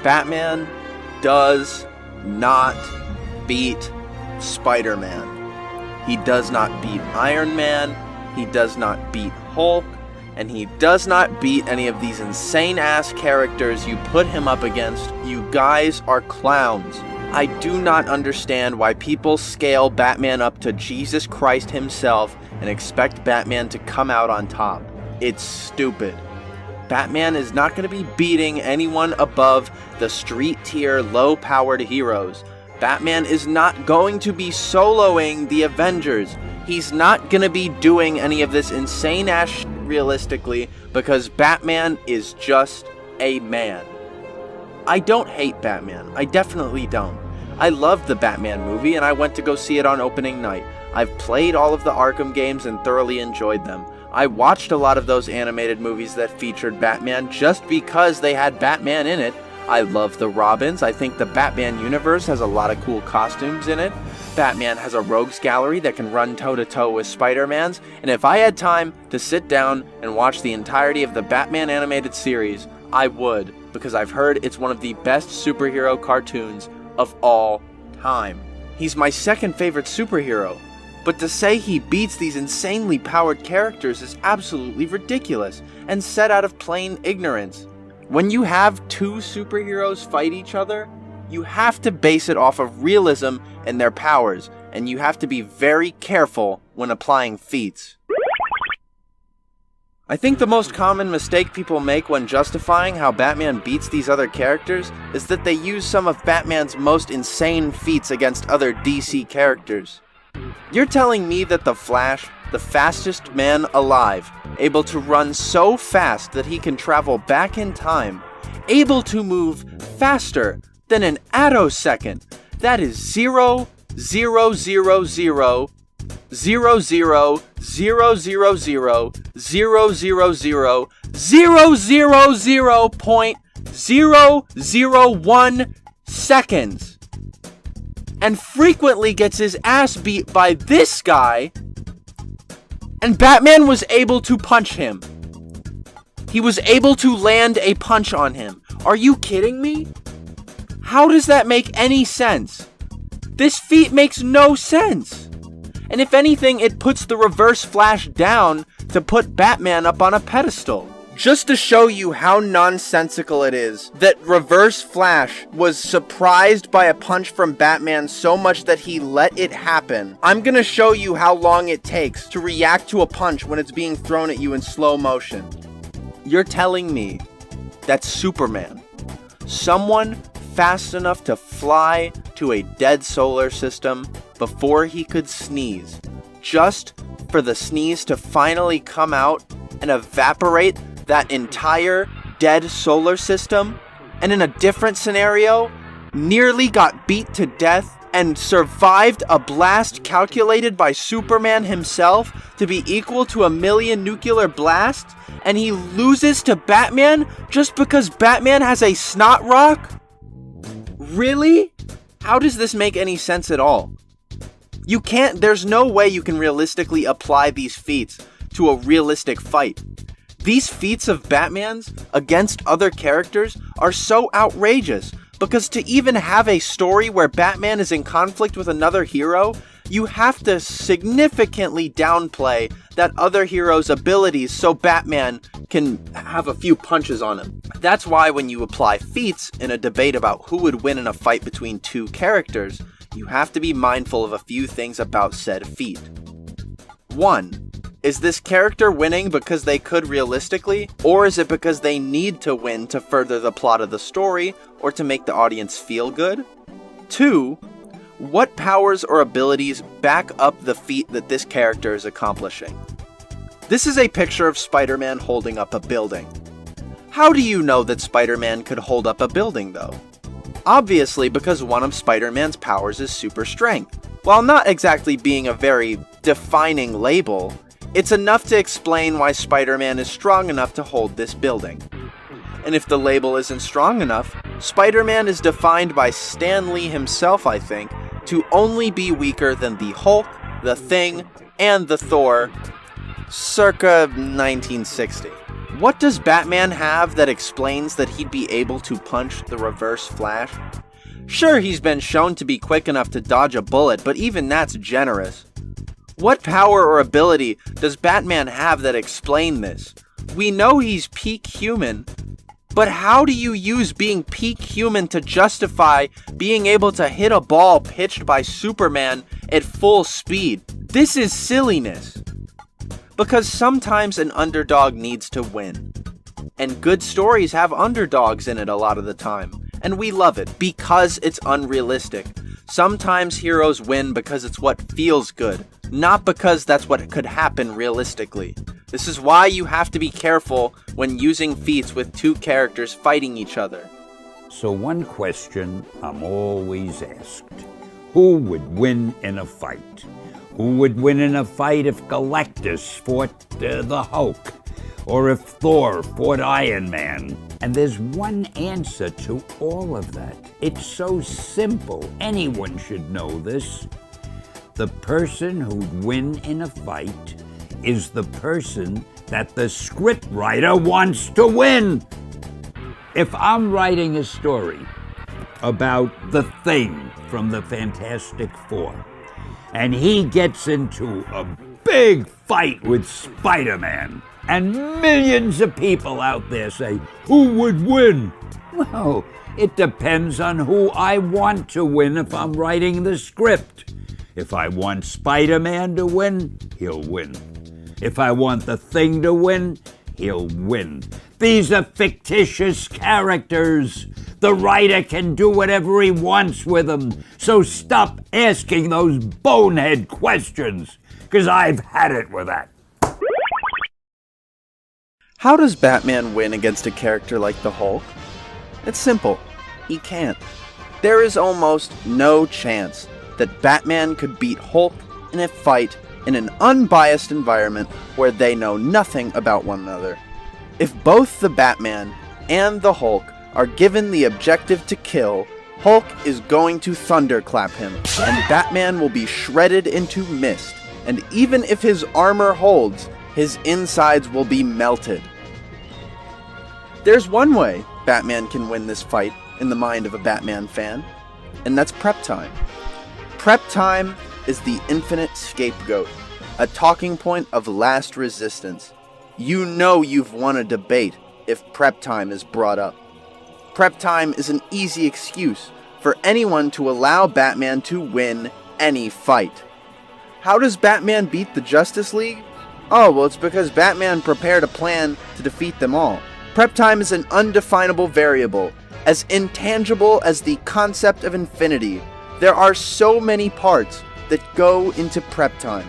Batman does not beat Spider-Man. He does not beat Iron Man, he does not beat Hulk, and he does not beat any of these insane-ass characters you put him up against. You guys are clowns. I do not understand why people scale Batman up to Jesus Christ himself and expect Batman to come out on top. It's stupid. Batman is not going to be beating anyone above the street tier, low-powered heroes. Batman is not going to be soloing the Avengers. He's not going to be doing any of this insane-ass shit realistically because Batman is just a man. I don't hate Batman. I definitely don't. I loved the Batman movie and I went to go see it on opening night. I've played all of the Arkham games and thoroughly enjoyed them. I watched a lot of those animated movies that featured Batman just because they had Batman in it. I love the Robins. I think the Batman universe has a lot of cool costumes in it. Batman has a rogues gallery that can run toe-to-toe with Spider-Man's, and if I had time to sit down and watch the entirety of the Batman animated series, I would, because I've heard it's one of the best superhero cartoons of all time. He's my second favorite superhero, but to say he beats these insanely powered characters is absolutely ridiculous and set out of plain ignorance. When you have two superheroes fight each other, you have to base it off of realism and their powers, and you have to be very careful when applying feats. I think the most common mistake people make when justifying how Batman beats these other characters is that they use some of Batman's most insane feats against other DC characters. You're telling me that the Flash, the fastest man alive, able to run so fast that he can travel back in time, able to move faster than an attosecond, that is 0.001 seconds, and frequently gets his ass beat by this guy, and Batman was able to punch him. He was able to land a punch on him. Are you kidding me? How does that make any sense? This feat makes no sense. And if anything, it puts the Reverse Flash down to put Batman up on a pedestal. Just to show you how nonsensical it is that Reverse Flash was surprised by a punch from Batman so much that he let it happen, I'm gonna show you how long it takes to react to a punch when it's being thrown at you in slow motion. You're telling me that Superman, someone fast enough to fly to a dead solar system before he could sneeze, just for the sneeze to finally come out and evaporate that entire dead solar system, and in a different scenario, nearly got beat to death and survived a blast calculated by Superman himself to be equal to 1,000,000 nuclear blasts, and he loses to Batman just because Batman has a snot rock? Really? How does this make any sense at all? There's no way you can realistically apply these feats to a realistic fight. These feats of Batman's against other characters are so outrageous because to even have a story where Batman is in conflict with another hero, you have to significantly downplay that other hero's abilities so Batman can have a few punches on him. That's why when you apply feats in a debate about who would win in a fight between two characters, you have to be mindful of a few things about said feat. 1. Is this character winning because they could realistically, or is it because they need to win to further the plot of the story, or to make the audience feel good? 2. What powers or abilities back up the feat that this character is accomplishing? This is a picture of Spider-Man holding up a building. How do you know that Spider-Man could hold up a building, though? Obviously, because one of Spider-Man's powers is super strength. While not exactly being a very defining label, it's enough to explain why Spider-Man is strong enough to hold this building. And if the label isn't strong enough, Spider-Man is defined by Stan Lee himself, I think, to only be weaker than the Hulk, the Thing, and the Thor, circa 1960. What does Batman have that explains that he'd be able to punch the Reverse Flash? Sure, he's been shown to be quick enough to dodge a bullet, but even that's generous. What power or ability does Batman have that explain this? We know he's peak human, but how do you use being peak human to justify being able to hit a ball pitched by Superman at full speed? This is silliness. Because sometimes an underdog needs to win. And good stories have underdogs in it a lot of the time. And we love it because it's unrealistic. Sometimes heroes win because it's what feels good, not because that's what could happen realistically. This is why you have to be careful when using feats with two characters fighting each other. So one question I'm always asked: who would win in a fight? Who would win in a fight if Galactus fought the Hulk? Or if Thor fought Iron Man? And there's one answer to all of that. It's so simple. Anyone should know this. The person who'd win in a fight is the person that the scriptwriter wants to win. If I'm writing a story about the Thing from the Fantastic Four, and he gets into a big fight with Spider-Man, and millions of people out there say, who would win? Well, it depends on who I want to win if I'm writing the script. If I want Spider-Man to win, he'll win. If I want the Thing to win, he'll win. These are fictitious characters. The writer can do whatever he wants with them. So stop asking those bonehead questions, because I've had it with that. How does Batman win against a character like the Hulk? It's simple. He can't. There is almost no chance that Batman could beat Hulk in a fight in an unbiased environment where they know nothing about one another. If both the Batman and the Hulk are given the objective to kill, Hulk is going to thunderclap him, and Batman will be shredded into mist, and even if his armor holds, his insides will be melted. There's one way Batman can win this fight in the mind of a Batman fan, and that's prep time. Prep time is the infinite scapegoat, a talking point of last resistance. You know you've won a debate if prep time is brought up. Prep time is an easy excuse for anyone to allow Batman to win any fight. How does Batman beat the Justice League? Oh, well, it's because Batman prepared a plan to defeat them all. Prep time is an undefinable variable, as intangible as the concept of infinity. There are so many parts that go into prep time.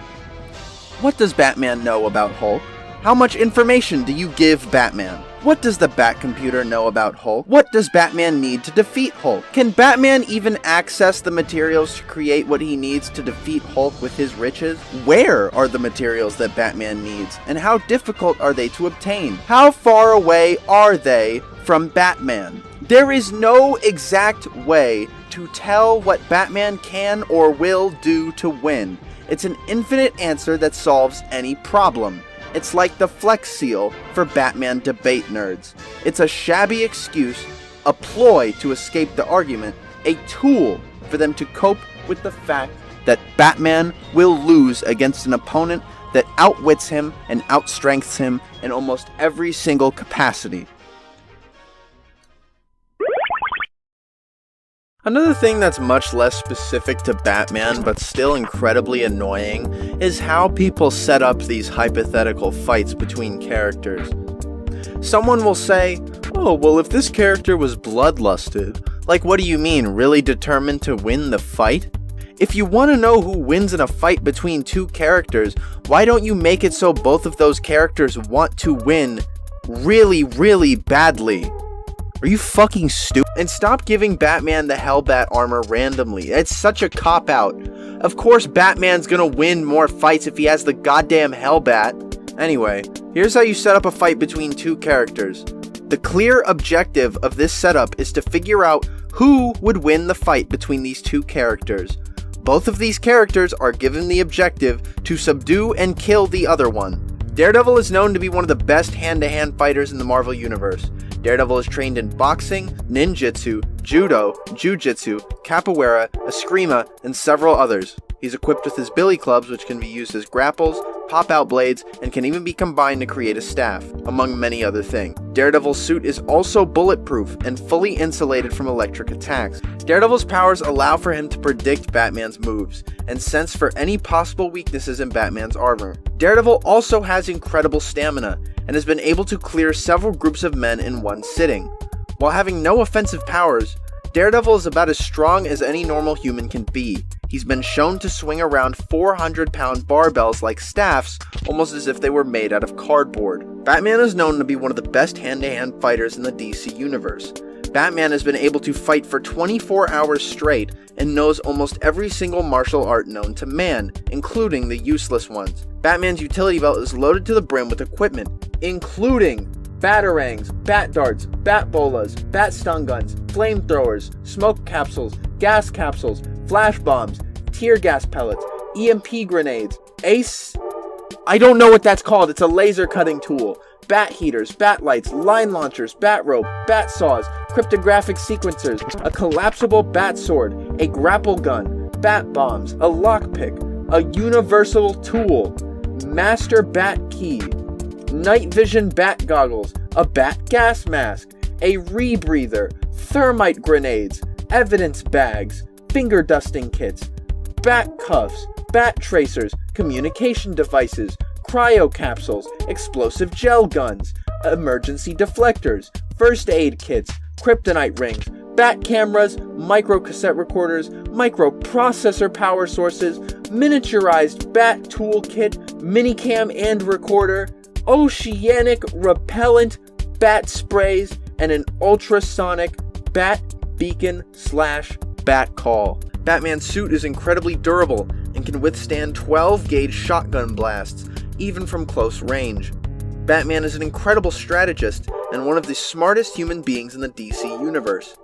What does Batman know about Hulk? How much information do you give Batman? What does the Batcomputer know about Hulk? What does Batman need to defeat Hulk? Can Batman even access the materials to create what he needs to defeat Hulk with his riches? Where are the materials that Batman needs, and how difficult are they to obtain? How far away are they from Batman? There is no exact way to tell what Batman can or will do to win. It's an infinite answer that solves any problem. It's like the Flex Seal for Batman debate nerds. It's a shabby excuse, a ploy to escape the argument, a tool for them to cope with the fact that Batman will lose against an opponent that outwits him and outstrengths him in almost every single capacity. Another thing that's much less specific to Batman, but still incredibly annoying, is how people set up these hypothetical fights between characters. Someone will say, oh, well, if this character was bloodlusted, like, what do you mean, really determined to win the fight? If you want to know who wins in a fight between two characters, why don't you make it so both of those characters want to win really, really badly? Are you fucking stupid? And stop giving Batman the Hellbat armor randomly. It's such a cop-out. Of course Batman's gonna win more fights if he has the goddamn Hellbat. Anyway, here's how you set up a fight between two characters. The clear objective of this setup is to figure out who would win the fight between these two characters. Both of these characters are given the objective to subdue and kill the other one. Daredevil is known to be one of the best hand-to-hand fighters in the Marvel Universe. Daredevil is trained in boxing, ninjutsu, judo, jujitsu, capoeira, eskrima, and several others. He's equipped with his billy clubs, which can be used as grapples, pop-out blades, and can even be combined to create a staff, among many other things. Daredevil's suit is also bulletproof and fully insulated from electric attacks. Daredevil's powers allow for him to predict Batman's moves, and sense for any possible weaknesses in Batman's armor. Daredevil also has incredible stamina, and has been able to clear several groups of men in one sitting. While having no offensive powers, Daredevil is about as strong as any normal human can be. He's been shown to swing around 400-pound barbells like staffs, almost as if they were made out of cardboard. Batman is known to be one of the best hand-to-hand fighters in the DC universe. Batman has been able to fight for 24 hours straight and knows almost every single martial art known to man, including the useless ones. Batman's utility belt is loaded to the brim with equipment, including batarangs, bat darts, bat bolas, bat stun guns, flamethrowers, smoke capsules, gas capsules, flash bombs, tear gas pellets, EMP grenades, I don't know what that's called, it's a laser cutting tool, bat heaters, bat lights, line launchers, bat rope, bat saws, cryptographic sequencers, a collapsible bat sword, a grapple gun, bat bombs, a lockpick, a universal tool, master bat key, night vision bat goggles, a bat gas mask, a rebreather, thermite grenades, evidence bags, finger dusting kits, bat cuffs, bat tracers, communication devices, cryo capsules, explosive gel guns, emergency deflectors, first aid kits, kryptonite rings, bat cameras, micro cassette recorders, microprocessor power sources, miniaturized bat toolkit, minicam and recorder, oceanic repellent bat sprays, and an ultrasonic bat beacon / bat call. Batman's suit is incredibly durable and can withstand 12-gauge shotgun blasts, even from close range. Batman is an incredible strategist and one of the smartest human beings in the DC universe.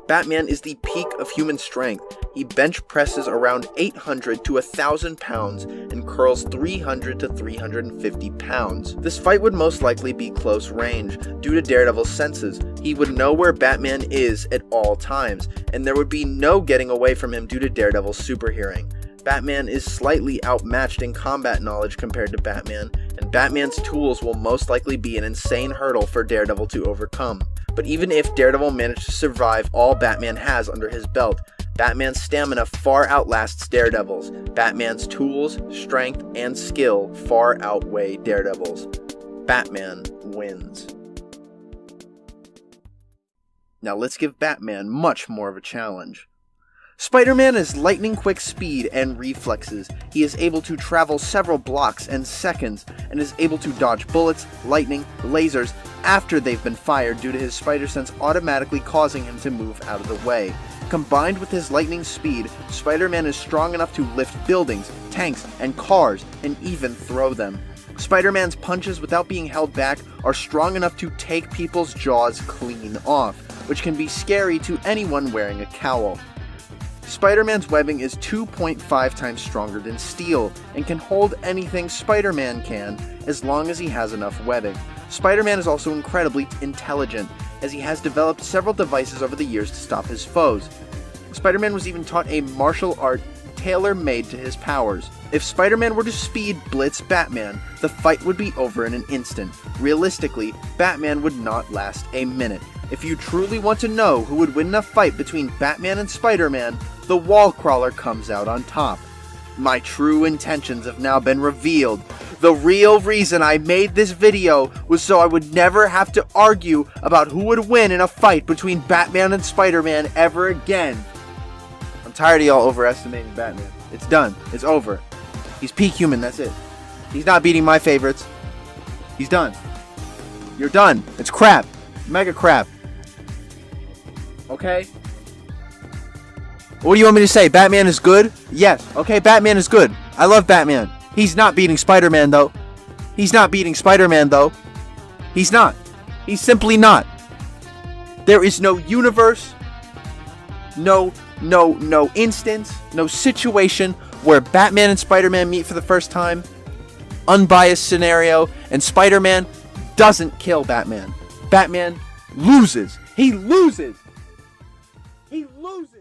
Batman is the peak of human strength. He bench presses around 800 to 1,000 pounds and curls 300 to 350 pounds. This fight would most likely be close range. Due to Daredevil's senses, he would know where Batman is at all times, and there would be no getting away from him due to Daredevil's super hearing. Batman is slightly outmatched in combat knowledge compared to Batman, and Batman's tools will most likely be an insane hurdle for Daredevil to overcome. But even if Daredevil managed to survive all Batman has under his belt, Batman's stamina far outlasts Daredevil's. Batman's tools, strength, and skill far outweigh Daredevil's. Batman wins. Now let's give Batman much more of a challenge. Spider-Man has lightning-quick speed and reflexes. He is able to travel several blocks and seconds, and is able to dodge bullets, lightning, lasers after they've been fired due to his spider sense automatically causing him to move out of the way. Combined with his lightning speed, Spider-Man is strong enough to lift buildings, tanks, and cars, and even throw them. Spider-Man's punches without being held back are strong enough to take people's jaws clean off, which can be scary to anyone wearing a cowl. Spider-Man's webbing is 2.5 times stronger than steel, and can hold anything Spider-Man can, as long as he has enough webbing. Spider-Man is also incredibly intelligent, as he has developed several devices over the years to stop his foes. Spider-Man was even taught a martial art tailor-made to his powers. If Spider-Man were to speed blitz Batman, the fight would be over in an instant. Realistically, Batman would not last a minute. If you truly want to know who would win in a fight between Batman and Spider-Man, the wall crawler comes out on top. My true intentions have now been revealed. The real reason I made this video was so I would never have to argue about who would win in a fight between Batman and Spider-Man ever again. I'm tired of y'all overestimating Batman. It's done. It's over. He's peak human, that's it. He's not beating my favorites. He's done. You're done. It's crap. Mega crap. Okay? What do you want me to say? Batman is good? Yes. Okay, Batman is good. I love Batman. He's not beating Spider-Man, though. He's not beating Spider-Man, though. He's not. He's simply not. There is no universe, no instance, no situation where Batman and Spider-Man meet for the first time unbiased scenario, and Spider-Man doesn't kill Batman. Batman loses. He loses. He loses.